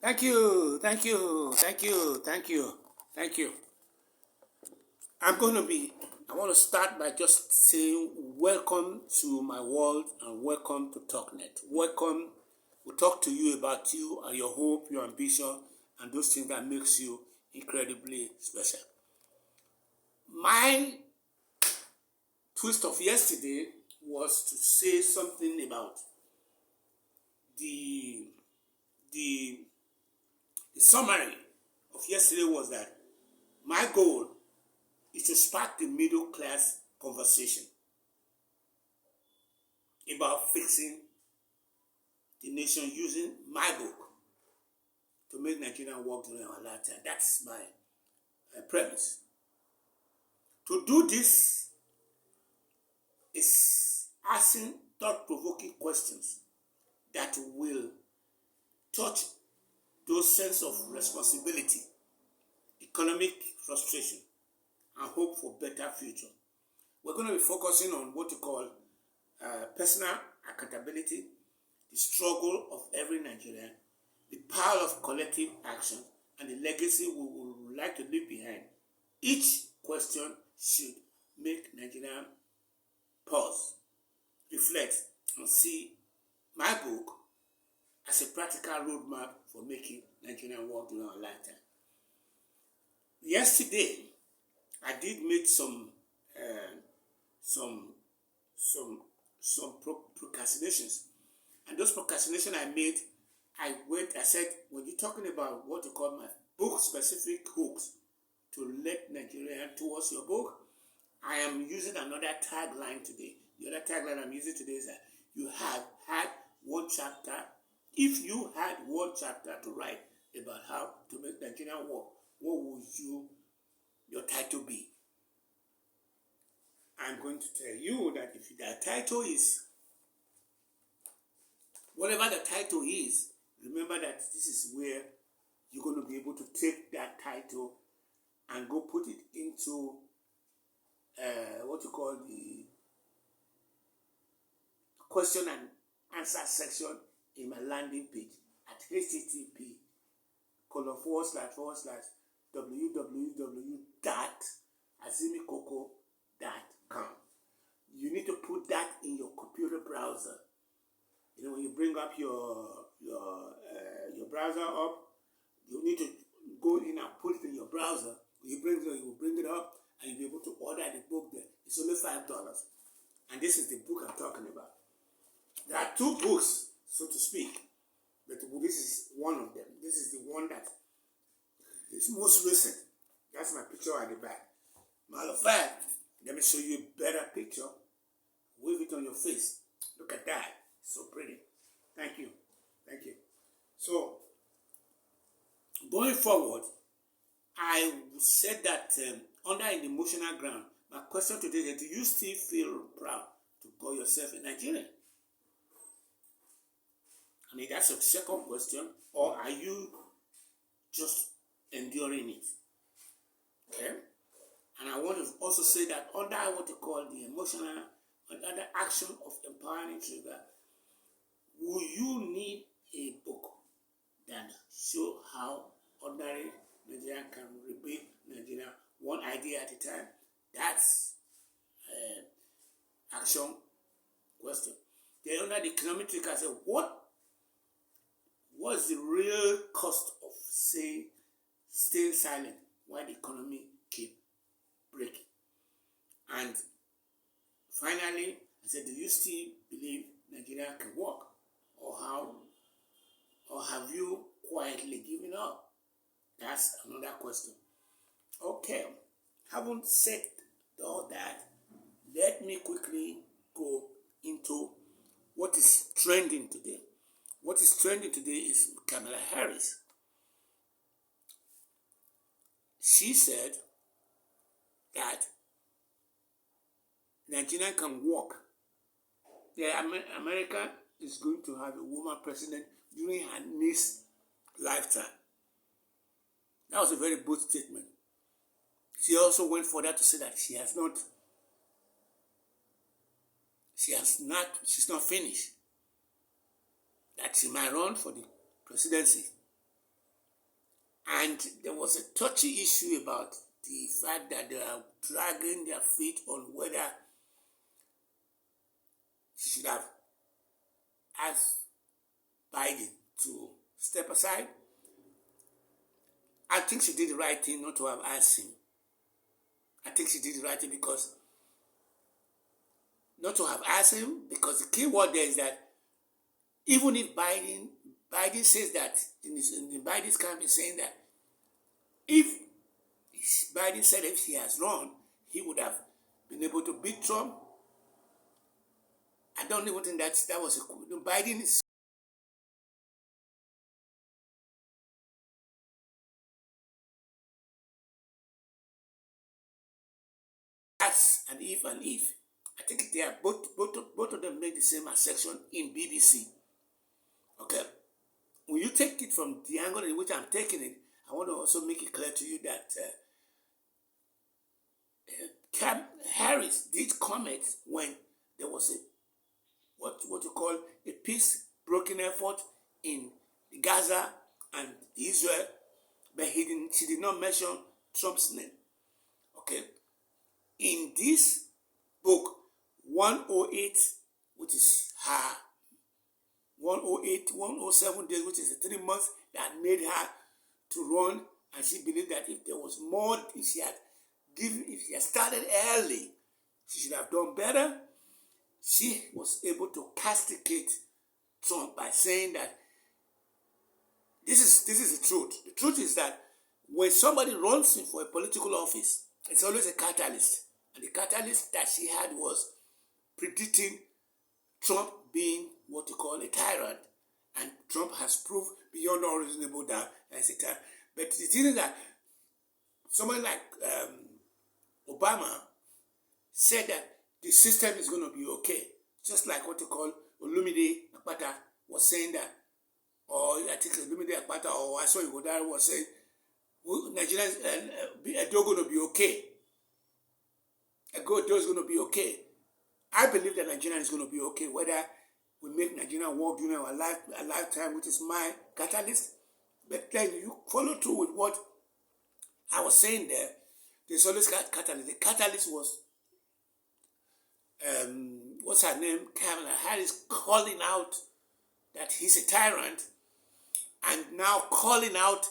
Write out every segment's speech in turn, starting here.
Thank you, thank you, thank you, thank you, thank you. I want to start by just saying welcome to my world and welcome to TalkNet. Welcome. We'll talk to you about you and your hope, your ambition, and those things that makes you incredibly special. My twist of yesterday was to say something about the the the summary of yesterday was that my goal is to spark the middle class conversation about fixing the nation using my book to make Nigeria work during our lifetime. That's my premise. To do this is asking thought-provoking questions that will touch those sense of responsibility, economic frustration, and hope for better future. We're going to be focusing on what you call personal accountability, the struggle of every Nigerian, the power of collective action, and the legacy we would like to leave behind. Each question should make Nigerian pause, reflect, and see my book as a practical roadmap for making Nigerian work during our lifetime. Yesterday, I did make some procrastinations, and those procrastinations I made, I said, when you're talking about what you call my book-specific hooks to lead Nigerian towards your book, I am using another tagline today. The other tagline I'm using today is that you have had one chapter. If you had one chapter to write about how to make Nigerian work, what would your title be? I'm going to tell you that if that title is, whatever the title is, remember that this is where you're going to be able to take that title and go put it into what you call the question and answer section in my landing page at http://www.azimikoko.com. You need to put that in your computer browser. You know, when you bring up your browser up, you need to go in and put it in your browser. You will bring it up, and you'll be able to order the book there. It's only $5, and this is the book I'm talking about. There are two books, so to speak, but this is one of them. This is the one that is most recent. That's my picture at the back. Matter of fact, let me show you a better picture. Wave it on your face. Look at that. It's so pretty. Thank you. Thank you. So, going forward, I said that under an emotional ground, my question today is, do you still feel proud to call yourself a Nigerian? I mean, that's a second question. Or are you just enduring it? Okay? And I want to also say that under what you call the emotional, under the action of empowering trigger, will you need a book that show how ordinary Nigerian can rebuild Nigeria one idea at a time? That's action question. Then under the economic trigger, I say, what's the real cost of staying silent while the economy keep breaking? And finally, I said, do you still believe Nigeria can work? Or have you quietly given up? That's another question. Okay, having said all that, let me quickly go into what is trending today. What is trending today is Kamala Harris. She said that Nigeria can work. America is going to have a woman president during her next lifetime. That was a very bold statement. She also went further to say that she's not finished. That she might run for the presidency And there was a touchy issue about the fact that they are dragging their feet on whether she should have asked Biden to step aside. I think she did the right thing not to have asked him. I think she did the right thing because not to have asked him, because the key word there is that even if Biden says that in Biden's camp is saying that if Biden said if he has run, he would have been able to beat Trump. I don't even think that was Biden is that's an if and if. I think they are both of them make the same assertion in BBC. Okay. When you take it from the angle in which I'm taking it, I want to also make it clear to you that Harris did comment when there was a what you call a peace broken effort in Gaza and Israel, but she did not mention Trump's name. Okay. In this book, 108, which is her 107 days, which is the 3 months that made her to run, and she believed that if there was more, if she had started early, she should have done better. She was able to castigate Trump by saying that this is the truth. The truth is that when somebody runs in for a political office, it's always a catalyst. And the catalyst that she had was predicting Trump being what you call a tyrant. And Trump has proved beyond all reasonable doubt as a tyrant. But the thing is that somebody like Obama said that the system is going to be okay. Just like what you call Olumide Akpata was saying that, or I think Olumide Akpata or Aso Igodare was saying, Nigerians are going to be okay. Edo is going to be okay. I believe that Nigeria is going to be okay, whether we make Nigeria work during our lifetime, which is my catalyst. But then you follow through with what I was saying there. There's always catalyst. The catalyst was, what's her name? Kamala Harris calling out that he's a tyrant, and now calling out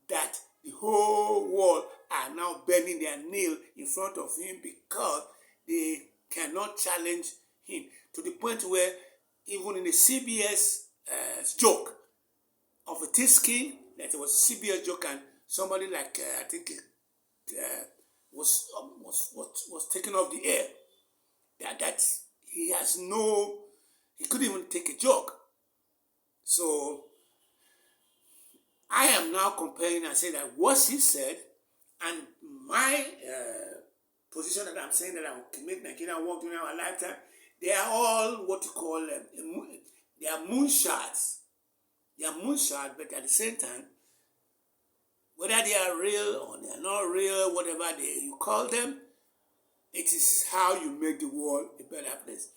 that the whole world are now bending their knee in front of him because they cannot challenge him, to the point where even in the CBS joke of a thick skin, that it was a CBS joke, and somebody like I think was taken off the air. That he couldn't even take a joke. So I am now comparing and saying that what she said and my position that I'm saying that I will make Nigeria work during our lifetime, they are all what you call they are moonshots. They are moonshots, but at the same time, whether they are real or they are not real, whatever you call them, it is how you make the world a better place.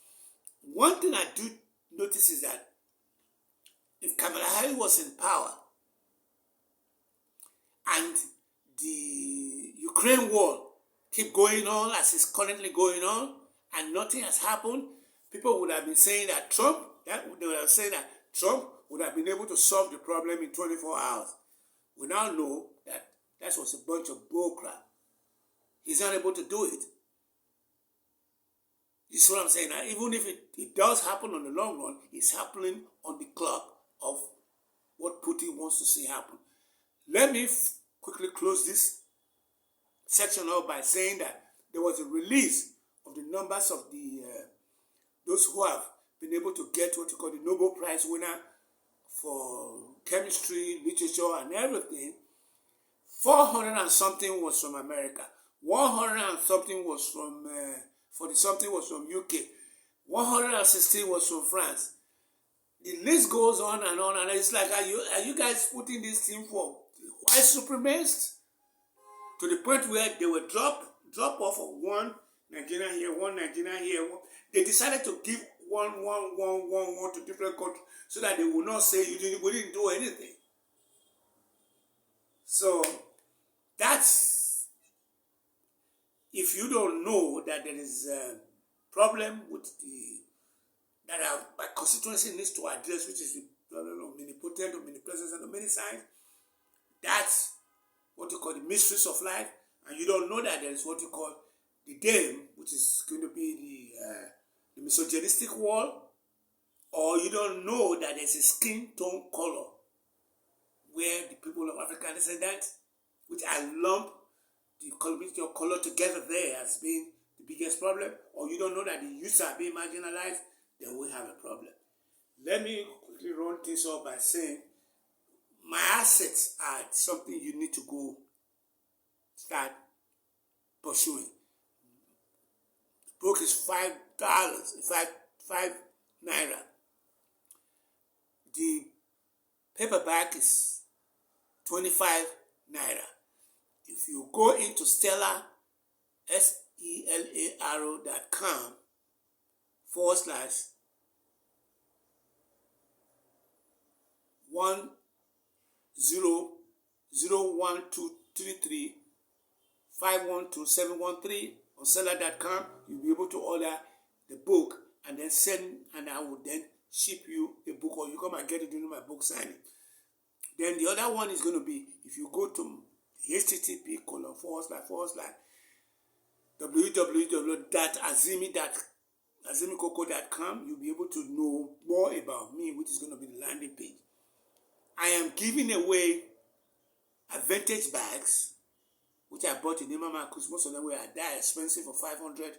One thing I do notice is that if Kamala Harris was in power and the Ukraine war keep going on as it's currently going on and nothing has happened, people would have been saying that Trump would have been able to solve the problem in 24 hours. We now know that that was a bunch of bullcrap. He's not able to do it. You see what I'm saying? Now, even if it does happen on the long run, it's happening on the clock of what Putin wants to see happen. Let me quickly close this section up by saying that there was a release of the numbers of those who have been able to get what you call the Nobel Prize winner for chemistry, literature, and everything. 400 and something was from America. 100 and something was from 40 something was from UK. 116 was from France. The list goes on, and it's like, are you guys putting this thing for white supremacists? To the point where they will drop off of one Nigerian here, one Nigerian here. They decided to give one to different countries so that they will not say we didn't do anything. So that's, if you don't know that there is a problem with that my constituency needs to address, which is the problem of omnipotent, omnipresence, and omniscience, that's what you call the mysteries of life, and you don't know that there is what you call the dame, which is going to be the misogynistic wall, or you don't know that there's a skin tone color where the people of African descent, which I lump the community of color together there as being the biggest problem, or you don't know that the youths are being marginalized, then we have a problem. Let me quickly run this up by saying my assets are something you need to go start pursuing. The book is $5, five naira. The paperback is 25 naira. If you go into Stellar, SELARO.com /1001233512 713 on seller.com, you'll be able to order the book and then and I will then ship you a book, or you come and get it during my book signing. Then the other one is going to be, if you go to http://www.azimikoko.com, you'll be able to know more about me, which is going to be the landing page. I am giving away vintage bags, which I bought in Imama, because most of them were that expensive for $500,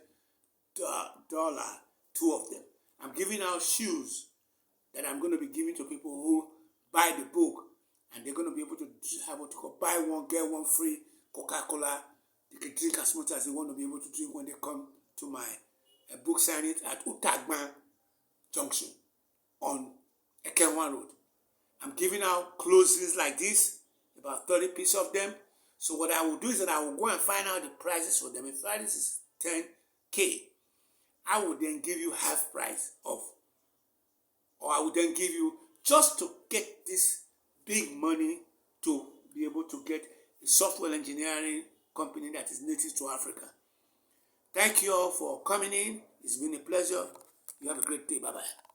2 of them. I'm giving out shoes that I'm going to be giving to people who buy the book, and they're going to be able to have what you call buy one, get one free Coca-Cola. They can drink as much as they want to be able to drink when they come to my book signing at Utagban Junction on Ekenwan Road. I'm giving out clothes like this, about 30 pieces of them. So what I will do is that I will go and find out the prices for them. If price is 10K, I will then give you half price off. Or I will then give you, just to get this big money, to be able to get a software engineering company that is native to Africa. Thank you all for coming in. It's been a pleasure. You have a great day. Bye-bye.